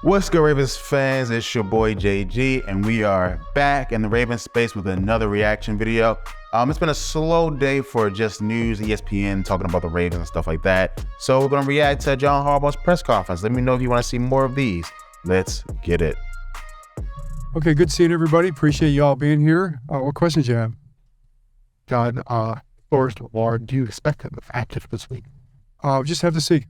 What's good, Ravens fans? It's your boy JG, and we are back in the Ravens space with another reaction video. It's been a slow day for just news, ESPN talking about the Ravens and stuff like that. So we're gonna react to John Harbaugh's press conference. Let me know if you want to see more of these. Let's get it. Okay, good seeing everybody. Appreciate you all being here. What questions you have? John, first, Lamar, do you expect him active this week? Just have to see.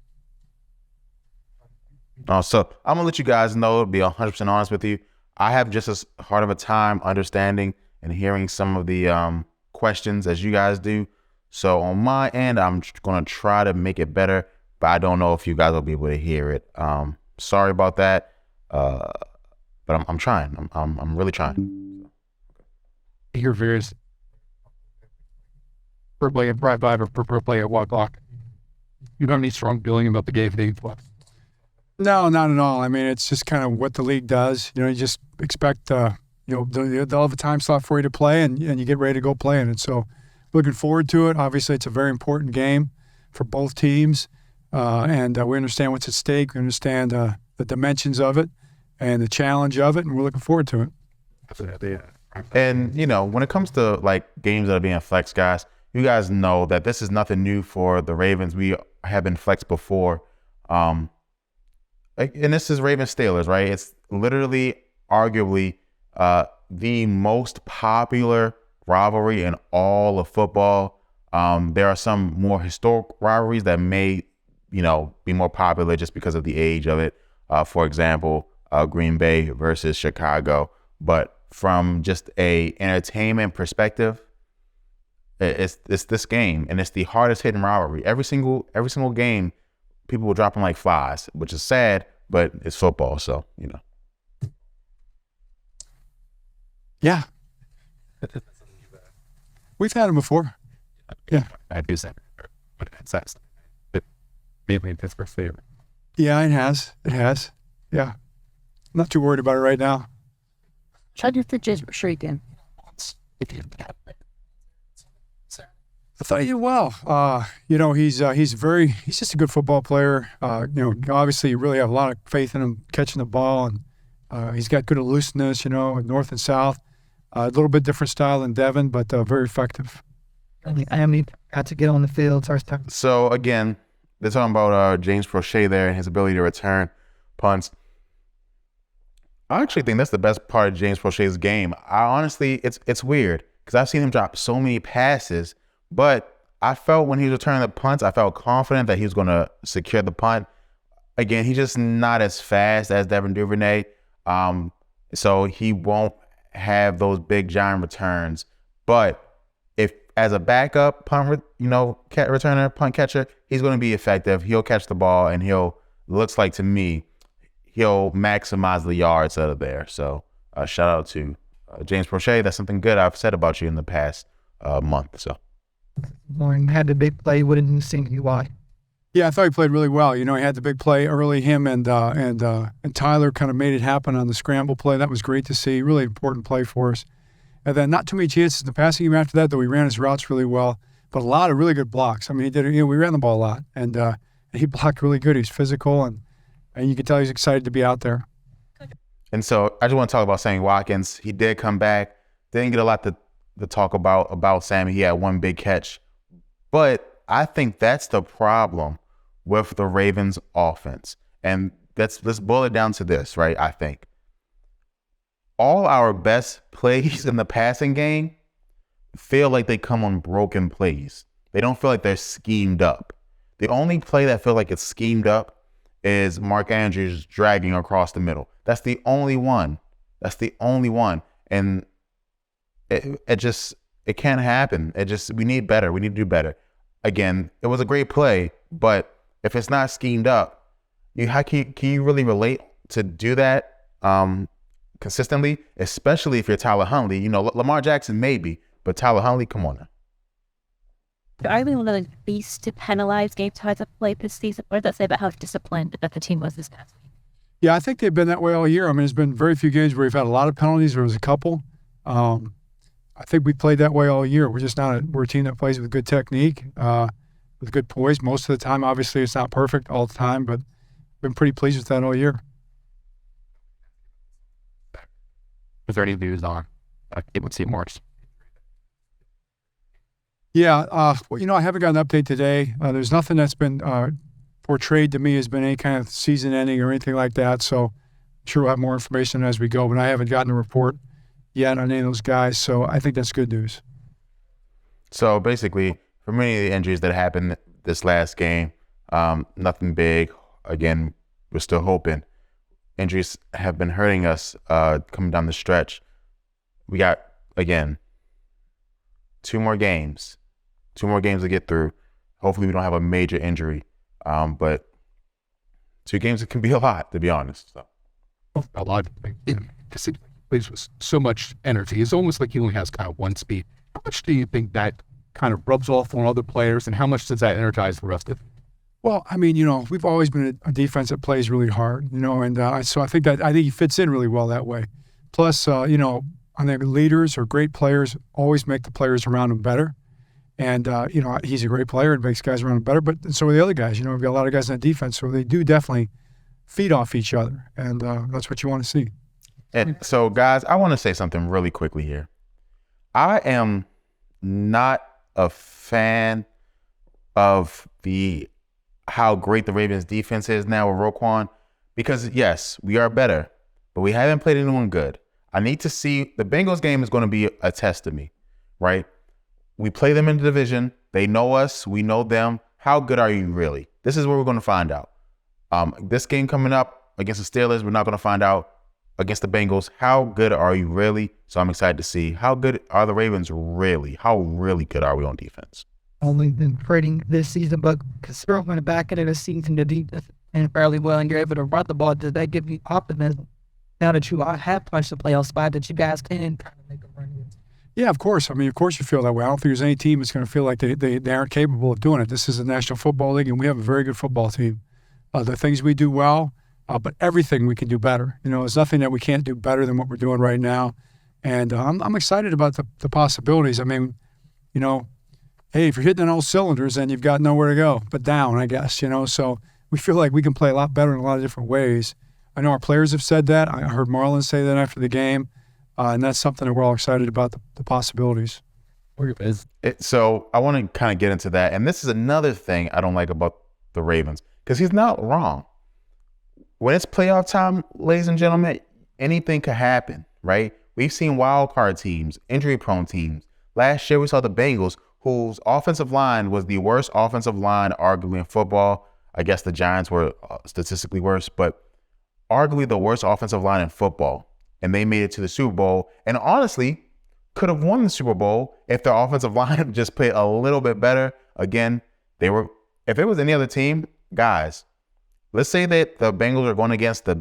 So I'm gonna let you guys know, to be 100% honest with you, I have just as hard of a time understanding and hearing some of the questions as you guys do. So on my end, I'm gonna try to make it better, but I don't know if you guys will be able to hear it. Sorry about that, but I'm trying. I'm really trying. Your various per play at 5 or per play at 1 o'clock. You don't need strong feeling about the game day. No, not at all. I mean, it's just kind of what the league does. You know, you just expect, they'll have a time slot for you to play, and you get ready to go play in it. So looking forward to it. Obviously, it's a very important game for both teams, and we understand what's at stake. We understand the dimensions of it and the challenge of it, and we're looking forward to it. And, when it comes to, like, games that are being flexed, guys, you guys know that this is nothing new for the Ravens. We have been flexed before. And this is Ravens-Steelers, right? It's literally, arguably, the most popular rivalry in all of football. There are some more historic rivalries that may, be more popular just because of the age of it. For example, Green Bay versus Chicago. But from just a entertainment perspective, it's this game, and it's the hardest hitting rivalry. Every single game, people were dropping like flies, which is sad, but it's football, so Yeah, we've had them before. Yeah, I do say, but that's mainly Pittsburgh favorite. Yeah, it has. Yeah, I'm not too worried about it right now. How do you think James Proche again? I thought he did well. He's just a good football player. Obviously you really have a lot of faith in him catching the ball, and he's got good elusiveness, north and south. A little bit different style than Devin, but very effective. I mean, got to get on the field. So again, they're talking about James Proche there and his ability to return punts. I actually think that's the best part of James Proche's game. It's weird because I've seen him drop so many passes, but I felt when he was returning the punts, I felt confident that he was going to secure the punt. Again, he's just not as fast as Devin Duvernay, so he won't have those big giant returns. But if as a backup punt, returner, punt catcher, he's going to be effective. He'll catch the ball, and looks like to me, he'll maximize the yards out of there. So shout out to James Proche. That's something good I've said about you in the past month. So. Warren had the big play. What did you think? Why? Yeah, I thought he played really well. He had the big play early. Him and Tyler kind of made it happen on the scramble play. That was great to see. Really important play for us. And then not too many chances in the passing game after that, though he ran his routes really well. But a lot of really good blocks. I mean, he did. We ran the ball a lot, and he blocked really good. He's physical, and you can tell he's excited to be out there. And so I just want to talk about Sammy Watkins. He did come back. Didn't get a lot to talk about Sammy. He had one big catch. But I think that's the problem with the Ravens offense. And let's boil it down to this, right? I think all our best plays in the passing game feel like they come on broken plays. They don't feel like they're schemed up. The only play that feel like it's schemed up is Mark Andrews dragging across the middle. That's the only one. And it can't happen. We need better. We need to do better. Again, it was a great play, but if it's not schemed up, can you really relate to do that consistently? Especially if you're Tyler Huntley. Lamar Jackson maybe, but Tyler Huntley, come on now. Are we one of the least penalized game types of play this season? What does that say about how disciplined that the team was this past week? Yeah, I think they've been that way all year. I mean, there's been very few games where we've had a lot of penalties. There was a couple. I think we played that way all year. We're a team that plays with good technique, with good poise most of the time. Obviously, it's not perfect all the time, but been pretty pleased with that all year. Was there any news on it would see Morris? Yeah, well, I haven't got an update today. There's nothing that's been portrayed to me as been any kind of season ending or anything like that. So I'm sure we'll have more information as we go, but I haven't gotten a report yet on any of those guys. So I think that's good news. So basically, for many of the injuries that happened this last game, nothing big. Again, we're still hoping. Injuries have been hurting us coming down the stretch. We got, again, 2 more games to get through. Hopefully we don't have a major injury. But 2 games, it can be a lot, to be honest. So. A lot. Because he plays with so much energy. It's almost like he only has kind of one speed. How much do you think that kind of rubs off on other players, and how much does that energize the rest of it? Well, I mean, we've always been a defense that plays really hard, and so I think he fits in really well that way. Plus, I think leaders or great players always make the players around them better. And, he's a great player and makes guys around him better, but so are the other guys. We've got a lot of guys on defense, so they do definitely feed off each other, and that's what you want to see. And so, guys, I want to say something really quickly here. I am not a fan of how great the Ravens defense is now with Roquan, because yes, we are better, but we haven't played anyone good. I need to see. The Bengals game is going to be a test to me, right? We play them in the division. They know us. We know them. How good are you really? This is where we're going to find out. This game coming up against the Steelers, we're not going to find out. Against the Bengals, how good are you really? So I'm excited to see how good are the Ravens really? How really good are we on defense? Only been trading this season, but considering on the back end of the season, the defense and fairly well, and you're able to run the ball, does that give you optimism now that you have punched the playoff spot that you guys can kind of make a run with? Yeah, of course. I mean, of course you feel that way. I don't think there's any team that's going to feel like they aren't capable of doing it. This is the National Football League, and we have a very good football team. The things we do well, but everything we can do better. There's nothing that we can't do better than what we're doing right now. And I'm excited about the possibilities. I mean, hey, if you're hitting on all cylinders, then you've got nowhere to go but down, I guess. So we feel like we can play a lot better in a lot of different ways. I know our players have said that. I heard Marlon say that after the game. And that's something that we're all excited about, the possibilities. So I want to kind of get into that. And this is another thing I don't like about the Ravens, because he's not wrong. When it's playoff time, ladies and gentlemen, anything could happen, right? We've seen wild card teams, injury-prone teams. Last year, we saw the Bengals, whose offensive line was the worst offensive line, arguably, in football. I guess the Giants were statistically worse, but arguably the worst offensive line in football. And they made it to the Super Bowl, and honestly, could have won the Super Bowl if their offensive line just played a little bit better. Again, if it was any other team, guys, let's say that the Bengals are going against the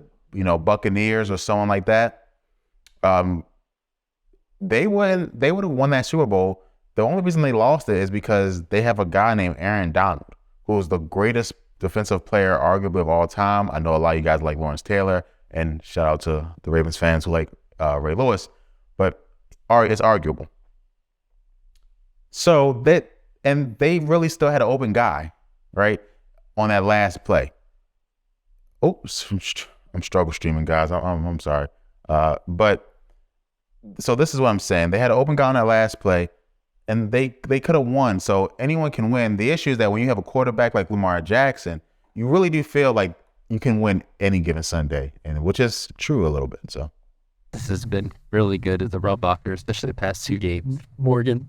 Buccaneers or someone like that. They would have won that Super Bowl. The only reason they lost it is because they have a guy named Aaron Donald, who is the greatest defensive player arguably of all time. I know a lot of you guys like Lawrence Taylor, and shout out to the Ravens fans who like Ray Lewis, but it's arguable. So they really still had an open guy, right, on that last play. Oops, I'm struggle streaming, guys. I'm sorry. But so this is what I'm saying. They had an open guy on that last play, and they could have won. So anyone can win. The issue is that when you have a quarterback like Lamar Jackson, you really do feel like you can win any given Sunday, and which is true a little bit. So this has been really good as a run blocker, especially the past 2 games. Morgan,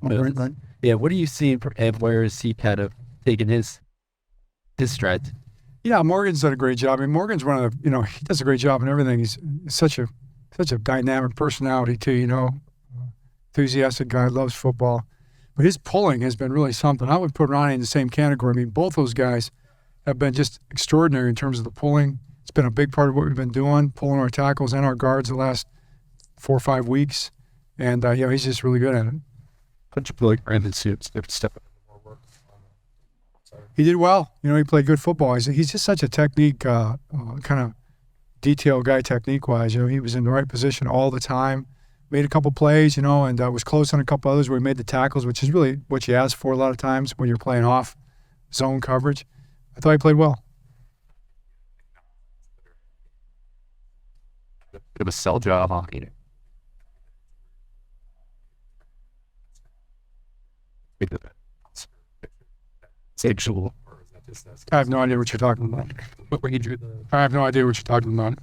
yeah, what are you seeing from him? Where is he kind of taking his strides? Yeah, Morgan's done a great job. I mean, Morgan's one of the, he does a great job in everything. He's such a dynamic personality too. Enthusiastic guy, loves football, but his pulling has been really something. I would put Ronnie in the same category. I mean, both those guys have been just extraordinary in terms of the pulling. It's been a big part of what we've been doing, pulling our tackles and our guards the last 4 or 5 weeks. And, he's just really good at it. But you feel like Brandon Suits step up more work? He did well. He played good football. He's just such a technique, kind of detail guy technique-wise. He was in the right position all the time. Made a couple plays, and was close on a couple others where he made the tackles, which is really what you ask for a lot of times when you're playing off zone coverage. I thought he played well. Bit of a sell job, Sexual. Or is that just us? I have no idea what you're talking about. Where he drew the. I have no idea what you're talking about.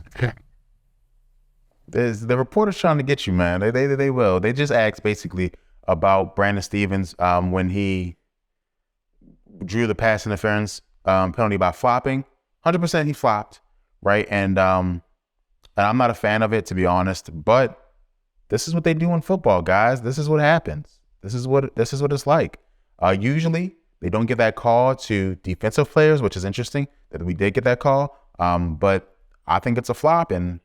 The reporter's trying to get you, man. They will. They just asked basically about Brandon Stevens when he drew the pass interference penalty by flopping. 100% he flopped, right? And I'm not a fan of it, to be honest. But this is what they do in football, guys. This is what happens. This is what it's like. Usually they don't give that call to defensive players, which is interesting that we did get that call. But I think it's a flop, and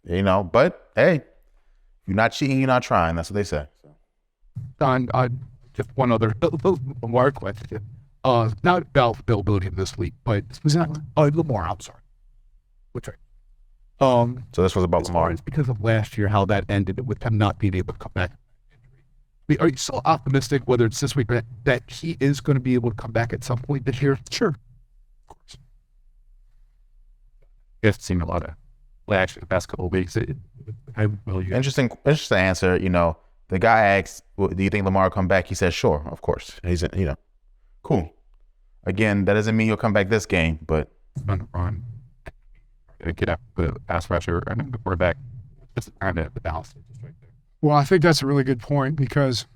but hey, if you're not cheating, you're not trying. That's what they say. So. Don, just one other Lamar question. Not about availability of this week, but was that Lamar? I'm sorry. Which right? So this was about Lamar. It's because of last year, how that ended with him not being able to come back. Are you still optimistic, whether it's this week, that he is going to be able to come back at some point this year? Sure. Of course. I've seen a lot of action the past couple of weeks. Interesting answer. The guy asked, well, "Do you think Lamar will come back?" He said, "Sure, of course." He's cool. Again, that doesn't mean he'll come back this game, but run. Get out the pass rusher and the quarterback. That's kind of the balance just right there. Well, I think that's a really good point because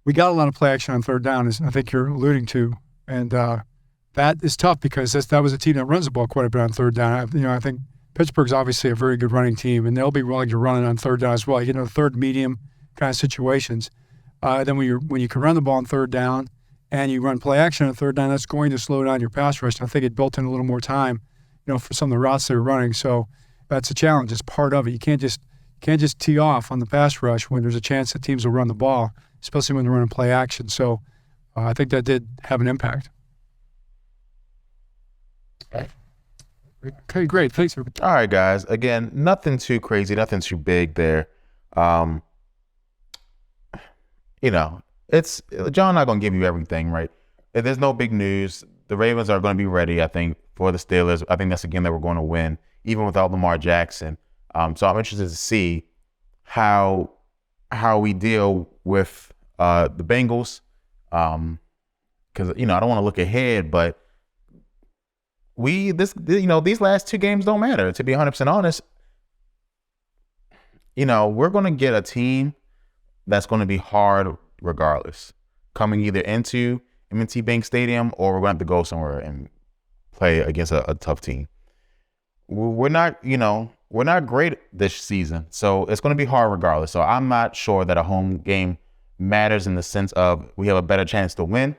we got a lot of play action on third down, as I think you're alluding to, and that is tough because that was a team that runs the ball quite a bit on third down. I think Pittsburgh's obviously a very good running team, and they'll be willing to run it on third down as well. Third medium kind of situations. Then when you can run the ball on third down and you run play action on third down, that's going to slow down your pass rush. And I think it built in a little more time, for some of the routes they were running. So that's a challenge. It's part of it. You can't just tee off on the pass rush when there's a chance that teams will run the ball, especially when they're running play action. So I think that did have an impact. Okay, great. Thanks, everybody. all right, guys. Again, nothing too crazy, nothing too big there. It's John not gonna give you everything, right? There's no big news. The Ravens are going to be ready, I think, for the Steelers. I think that's a game that we're going to win, even without Lamar Jackson. So I'm interested to see how we deal with the Bengals, because I don't want to look ahead, but these last two games don't matter. To be 100% honest, we're going to get a team that's going to be hard regardless, coming either into M&T Bank Stadium or we're going to have to go somewhere and play against a tough team. We're not great this season, so it's going to be hard regardless. So I'm not sure that a home game matters in the sense of we have a better chance to win,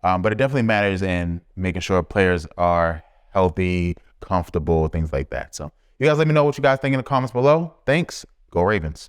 but it definitely matters in making sure players are healthy, comfortable, things like that. So you guys let me know what you guys think in the comments below. Thanks. Go Ravens.